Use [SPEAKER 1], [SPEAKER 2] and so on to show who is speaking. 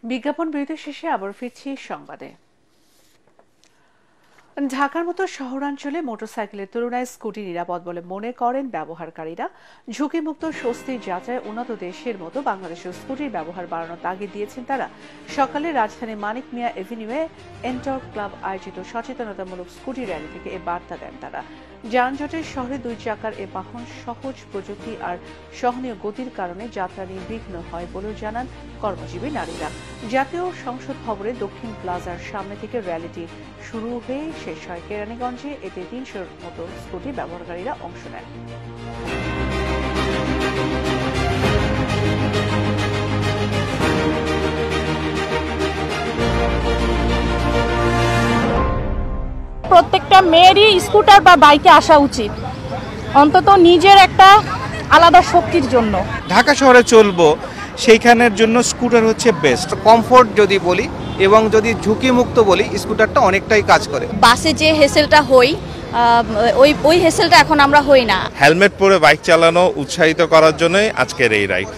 [SPEAKER 1] বিজ্ঞাপন বিরতি শেষে আবার ফিরছি সংবাদে। ঢাকার মতো শহরাঞ্চলে মোটরসাইকেলের তুলনায় স্কুটি নিরাপদ বলে মনে করেন ব্যবহারকারীরা। ঝুঁকিমুক্ত স্বস্তির যাত্রায় উন্নত দেশের মতো বাংলাদেশের স্কুটির ব্যবহার বাড়ানোর তাগিদ দিয়েছেন তারা। সকালে রাজধানীর মানিক মিয়া এভিনিউয়ে এন্টর ক্লাব আয়োজিত সচেতনতামূলক স্কুটি র্যালি থেকে এ বার্তা দেন তারা। যানজটের শহরে 2 চাকার এ বাহন সহজ প্রযুক্তি আর সহনীয় গতির কারণে যাত্রা নির্বিঘ্ন হয় বলেও জানান কর্মজীবী নারীরা। জাতীয় সংসদ ভবনের দক্ষিণ প্লাজার সামনে থেকে র্যালিটি শুরু হয়ে শেষ হয় কেরানীগঞ্জে। এতে 300-র মতো স্কুটি ব্যবহারকারীরা অংশ নেন।
[SPEAKER 2] প্রত্যেকটা মেয়েরই স্কুটার বা বাইকে আসা উচিত, অন্তত নিজের একটা আলাদা শক্তির জন্য।
[SPEAKER 3] ঢাকা শহরে চলবো সেইখানের জন্য স্কুটার হচ্ছে বেস্ট।
[SPEAKER 4] কমফোর্ট যদি বলি এবং যদি ঝুঁকিমুক্ত বলি, স্কুটারটা অনেকটাই কাজ করে।
[SPEAKER 2] বাসে যে হেসেলটা হই ওই হেসেলটা এখন আমরা হই না।
[SPEAKER 5] হেলমেট পরে বাইক চালানো উৎসাহিত করার জন্যই আজকের এই রাইড।